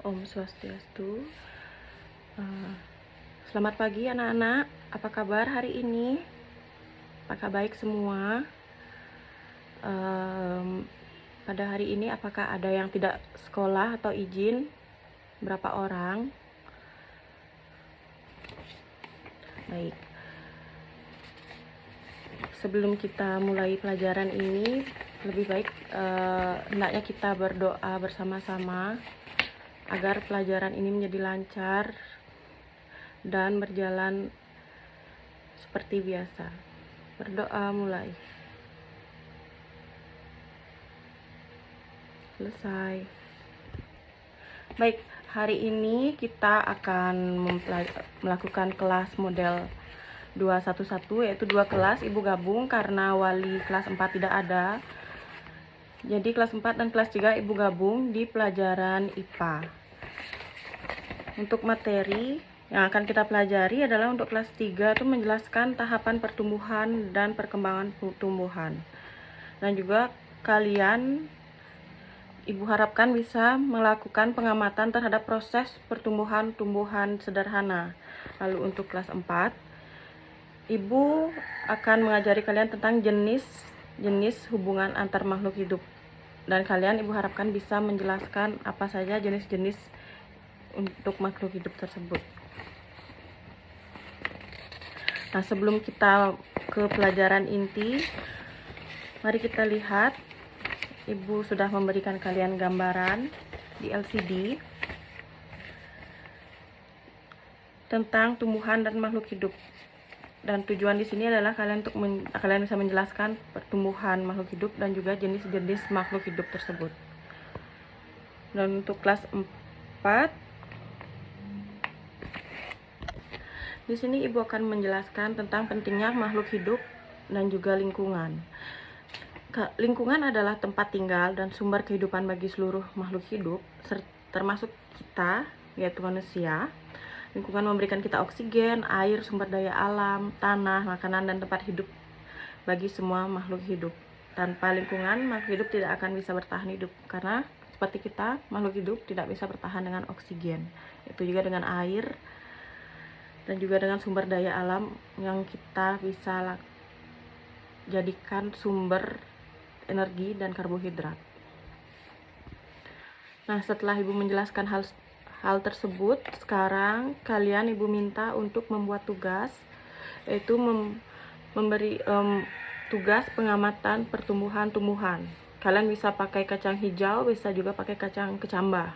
Om Swastiastu. Selamat pagi anak-anak, apa kabar hari ini? Apakah baik semua? Pada hari ini apakah ada yang tidak sekolah atau izin? Berapa orang? Baik. Sebelum kita mulai pelajaran ini, lebih baik hendaknya kita berdoa bersama-sama agar pelajaran ini menjadi lancar dan berjalan seperti biasa. Berdoa mulai. Selesai. Baik, hari ini kita akan melakukan kelas model 211, yaitu 2 kelas. Ibu gabung karena wali kelas 4 tidak ada. Jadi kelas 4 dan kelas 3 Ibu gabung di pelajaran IPA. Untuk materi yang akan kita pelajari adalah untuk kelas 3 itu menjelaskan tahapan pertumbuhan dan perkembangan tumbuhan. Dan juga kalian Ibu harapkan bisa melakukan pengamatan terhadap proses pertumbuhan tumbuhan sederhana. Lalu untuk kelas 4, Ibu akan mengajari kalian tentang jenis hubungan antar makhluk hidup. Dan kalian Ibu harapkan bisa menjelaskan apa saja jenis-jenis untuk makhluk hidup tersebut. Nah, sebelum kita ke pelajaran inti, mari kita lihat. Ibu sudah memberikan kalian gambaran di LCD tentang tumbuhan dan makhluk hidup. Dan tujuan di sini adalah kalian bisa menjelaskan pertumbuhan makhluk hidup dan juga jenis-jenis makhluk hidup tersebut. Dan untuk kelas 4, di sini Ibu akan menjelaskan tentang pentingnya makhluk hidup dan juga lingkungan. Lingkungan adalah tempat tinggal dan sumber kehidupan bagi seluruh makhluk hidup, termasuk kita, yaitu manusia. Lingkungan memberikan kita oksigen, air, sumber daya alam, tanah, makanan, dan tempat hidup bagi semua makhluk hidup. Tanpa lingkungan, makhluk hidup tidak akan bisa bertahan hidup, karena seperti kita, makhluk hidup tidak bisa bertahan dengan oksigen. Itu juga dengan air, dan juga dengan sumber daya alam yang kita bisa jadikan sumber energi dan karbohidrat. Nah, setelah Ibu menjelaskan hal tersebut, sekarang kalian Ibu minta untuk membuat tugas, yaitu memberi tugas pengamatan pertumbuhan tumbuhan. Kalian bisa pakai kacang hijau, bisa juga pakai kacang kecambah.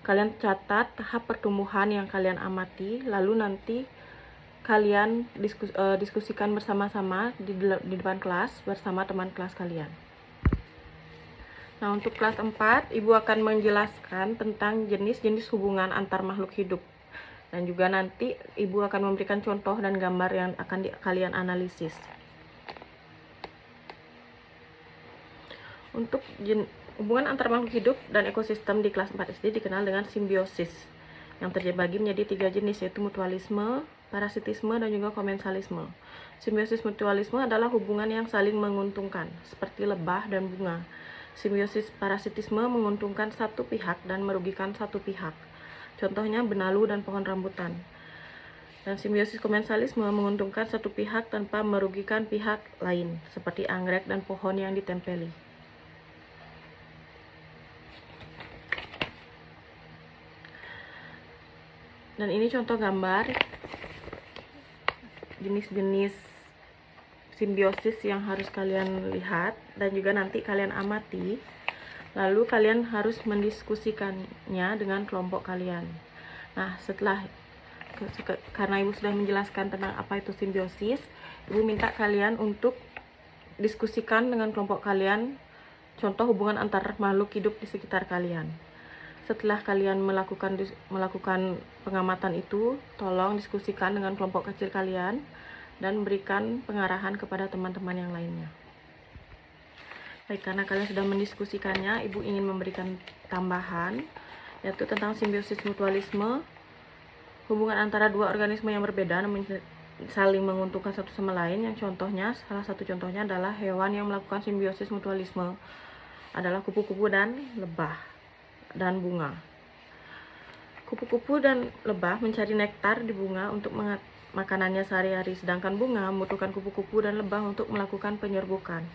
Kalian catat tahap pertumbuhan yang kalian amati, lalu nanti kalian diskusikan bersama-sama di depan kelas bersama teman kelas kalian. Nah, untuk kelas 4, Ibu akan menjelaskan tentang jenis-jenis hubungan antar makhluk hidup. Dan juga nanti Ibu akan memberikan contoh dan gambar yang akan kalian analisis. Untuk hubungan antar makhluk hidup dan ekosistem di kelas 4 SD dikenal dengan simbiosis, yang terbagi menjadi 3 jenis, yaitu mutualisme, parasitisme, dan juga komensalisme. Simbiosis mutualisme adalah hubungan yang saling menguntungkan, seperti lebah dan bunga. Simbiosis parasitisme menguntungkan satu pihak dan merugikan satu pihak. Contohnya benalu dan pohon rambutan. Dan simbiosis komensalisme menguntungkan satu pihak tanpa merugikan pihak lain, seperti anggrek dan pohon yang ditempeli. Dan ini contoh gambar jenis-jenis simbiosis yang harus kalian lihat dan juga nanti kalian amati. Lalu kalian harus mendiskusikannya dengan kelompok kalian. Nah, karena Ibu sudah menjelaskan tentang apa itu simbiosis, Ibu minta kalian untuk diskusikan dengan kelompok kalian contoh hubungan antar makhluk hidup di sekitar kalian. Setelah kalian melakukan pengamatan itu, tolong diskusikan dengan kelompok kecil kalian dan berikan pengarahan kepada teman-teman yang lainnya. Baik, karena kalian sudah mendiskusikannya, Ibu ingin memberikan tambahan, yaitu tentang simbiosis mutualisme, hubungan antara dua organisme yang berbeda namun saling menguntungkan satu sama lain. Salah satu contohnya adalah hewan yang melakukan simbiosis mutualisme adalah kupu-kupu dan lebah dan bunga. Kupu-kupu dan lebah mencari nektar di bunga untuk makanannya sehari-hari, sedangkan bunga membutuhkan kupu-kupu dan lebah untuk melakukan penyerbukan.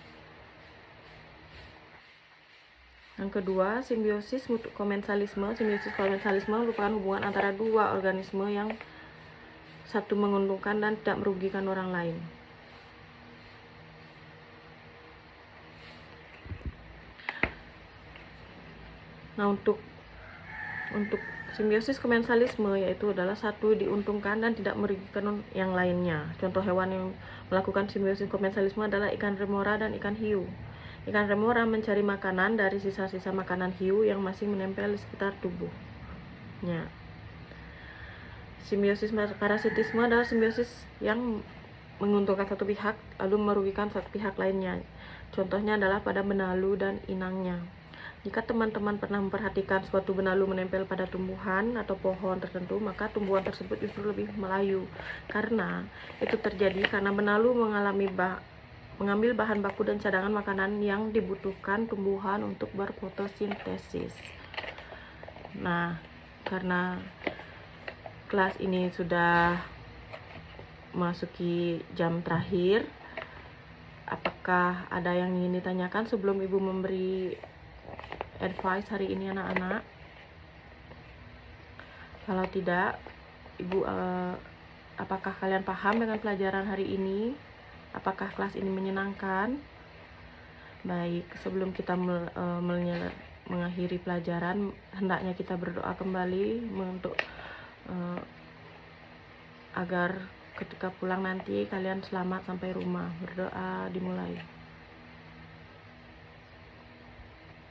Yang kedua, simbiosis komensalisme. Simbiosis komensalisme merupakan hubungan antara dua organisme yang satu menguntungkan dan tidak merugikan orang lain. Nah, untuk simbiosis komensalisme yaitu adalah satu diuntungkan dan tidak merugikan yang lainnya. Contoh hewan yang melakukan simbiosis komensalisme adalah ikan remora dan ikan hiu. Ikan remora mencari makanan dari sisa-sisa makanan hiu yang masih menempel di sekitar tubuhnya. Simbiosis parasitisme adalah simbiosis yang menguntungkan satu pihak lalu merugikan satu pihak lainnya. Contohnya adalah pada benalu dan inangnya. Jika teman-teman pernah memperhatikan suatu benalu menempel pada tumbuhan atau pohon tertentu, maka tumbuhan tersebut justru lebih melayu. Karena itu terjadi karena benalu mengambil bahan baku dan cadangan makanan yang dibutuhkan tumbuhan untuk berfotosintesis. Nah, karena kelas ini sudah memasuki jam terakhir, apakah ada yang ingin ditanyakan sebelum Ibu memberi advice hari ini anak-anak? Kalau tidak, Ibu, apakah kalian paham dengan pelajaran hari ini? Apakah kelas ini menyenangkan? Baik, sebelum kita mengakhiri pelajaran, hendaknya kita berdoa kembali untuk agar ketika pulang nanti kalian selamat sampai rumah. Berdoa dimulai.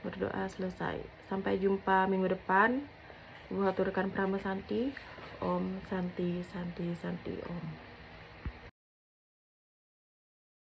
Berdoa selesai. Sampai jumpa minggu depan. Ibu haturkan Prama Santi. Om Santi Santi Santi Om.